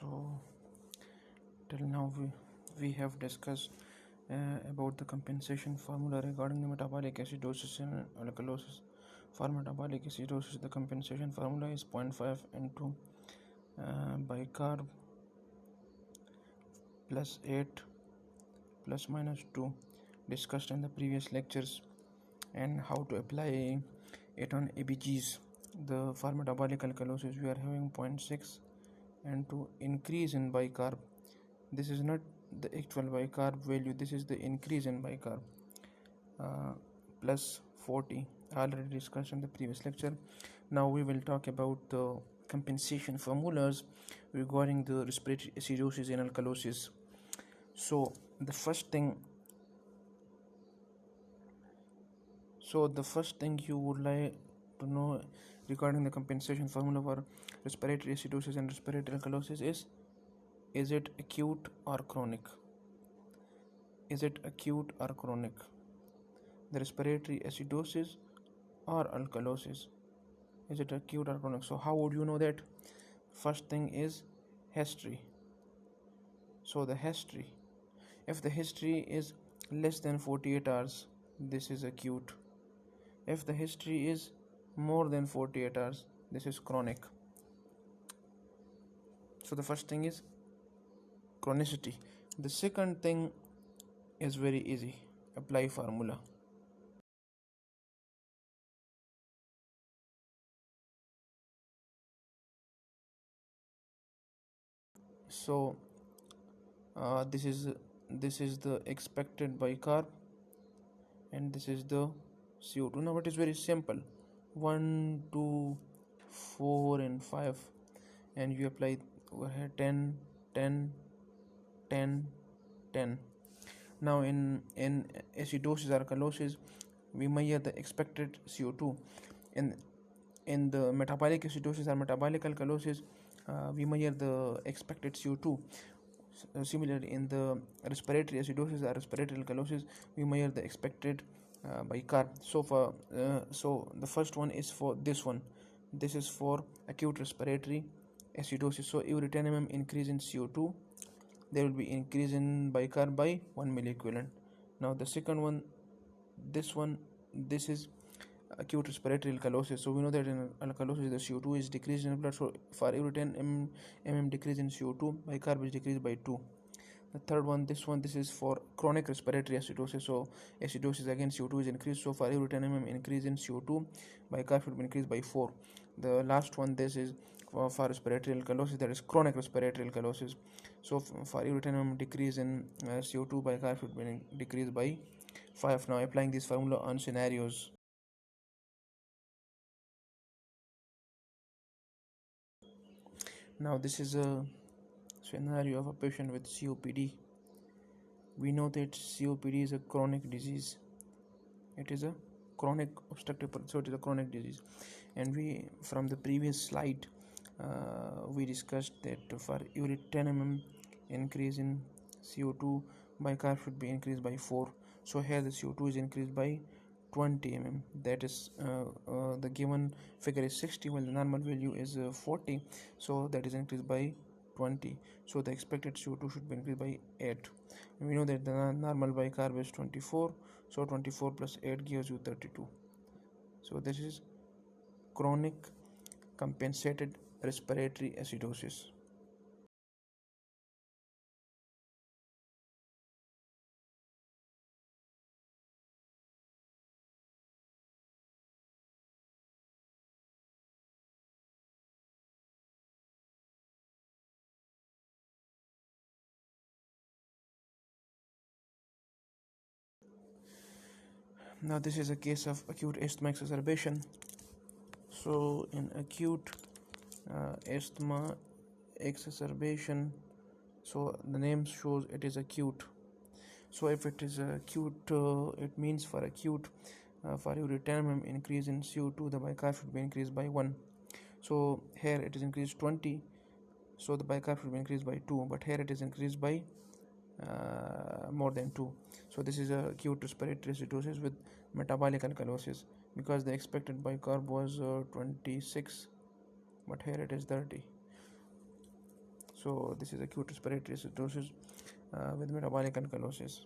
So till now we have discussed about the compensation formula regarding the metabolic acidosis and alkalosis. For metabolic acidosis, the compensation formula is 0.5 into bicarb plus 8 plus minus 2, discussed in the previous lectures, and how to apply it on ABGs. The for metabolic alkalosis we are having 0.6, and to increase in bicarb, this is not the actual bicarb value, this is the increase in bicarb, plus 40, already discussed in the previous lecture. Now we will talk about the compensation formulas regarding the respiratory acidosis and alkalosis. So the first thing you would like to know regarding the compensation formula for respiratory acidosis and respiratory alkalosis is it acute or chronic? Is it acute or chronic? The respiratory acidosis or alkalosis, is it acute or chronic? So how would you know that? First thing is history. So the history, if the history is less than 48 hours, this is acute. If the history is more than 48 hours, this is chronic. So the first thing is chronicity. The second thing is very easy. Apply formula. So this is the expected bicarb, and this is the CO2. Now it is very simple. 1, 2, 4 and 5, and you apply over here 10, 10, 10, 10. Now in acidosis or alkalosis, we measure the expected CO2. In the metabolic acidosis or metabolic alkalosis, we measure the expected CO2. Similarly, in the respiratory acidosis or respiratory alkalosis, we measure the expected bicarb. So the first one is for this one. This is for acute respiratory acidosis. So every 10 mm increase in CO2, there will be increase in bicarb by 1 milliequivalent. Now the second one, this is acute respiratory alkalosis. So we know that in alkalosis the CO2 is decreased in the blood. So for every 10 mm decrease in CO2, bicarb is decreased by 2. The third one, this is for chronic respiratory acidosis. So acidosis, again CO2 is increased. So for every 10 mm increase in CO2, bicarb should be increased by 4. The last one, this is for respiratory alkalosis, that is chronic respiratory alkalosis. So for every 10 mm decrease in CO2, bicarb should be decreased by 5. Now applying this formula on scenarios. Now this is a scenario of a patient with COPD. We know that COPD is a chronic disease. It is a chronic obstructive, so it is a chronic disease. And we, from the previous slide, we discussed that for every 10 mm increase in CO2, bicarb should be increased by 4. So here the CO2 is increased by 20 mm. That is the given figure is 60, while the normal value is 40. So that is increased by 20. So the expected CO2 should be increased by 8. And we know that the normal bicarb is 24. So 24 plus 8 gives you 32. So this is chronic compensated respiratory acidosis. Now this is a case of acute asthma exacerbation. So in acute asthma exacerbation, so the name shows it is acute. So if it is acute, it means for acute, for every 10 mm increase in CO2, the bicarb should be increased by 1. So here it is increased 20, so the bicarb should be increased by 2, but here it is increased by more than 2. So this is a acute respiratory acidosis with metabolic alkalosis, because the expected bicarb was 26, but here it is 30. So this is acute respiratory acidosis with metabolic alkalosis.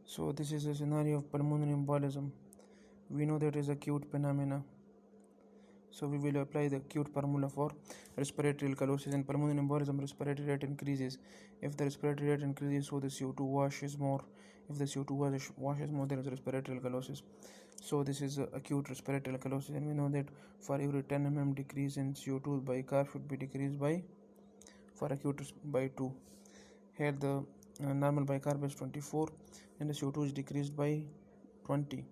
So this is a scenario of pulmonary embolism. We know that is acute phenomena. So we will apply the acute formula for respiratory alkalosis. In pulmonary embolism, respiratory rate increases. If the respiratory rate increases, so the CO2 washes more. If the CO2 washes more, there is respiratory alkalosis. So this is acute respiratory alkalosis, and we know that for every 10 mm decrease in CO2 by carb should be decreased by, for acute, by 2. Here the normal bicarb is 24 and the CO2 is decreased by 20.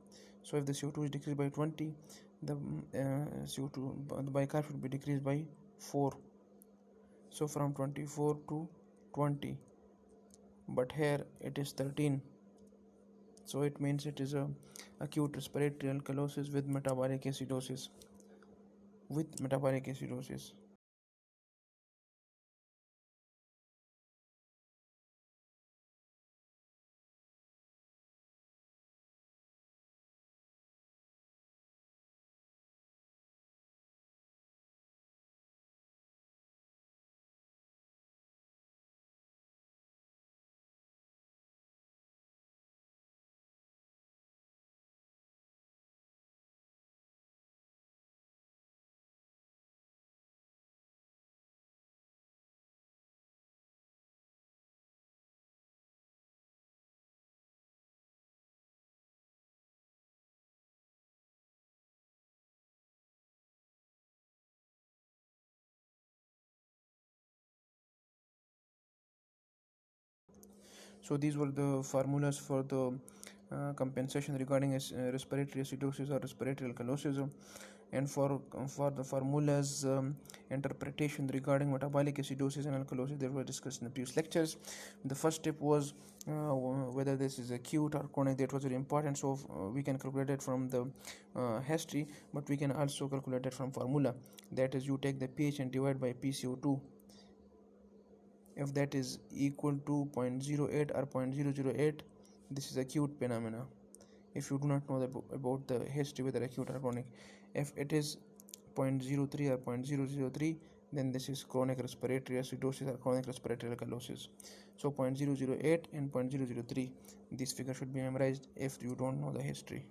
So if the CO2 is decreased by 20, the CO2, the bicarb should be decreased by 4. So from 24 to 20, but here it is 13. So it means it is a acute respiratory alkalosis with metabolic acidosis. So these were the formulas for the compensation regarding respiratory acidosis or respiratory alkalosis, and for the formulas interpretation regarding metabolic acidosis and alkalosis, they were discussed in the previous lectures. The first step was whether this is acute or chronic. That was very important. So we can calculate it from the history, but we can also calculate it from formula. That is, you take the pH and divide by PCO2. If that is equal to 0.08 or 0.008, this is acute phenomena. If you do not know about the history, whether acute or chronic, if it is 0.03 or 0.003, then this is chronic respiratory acidosis or chronic respiratory alkalosis. So 0.008 and 0.003, this figure should be memorized if you don't know the history.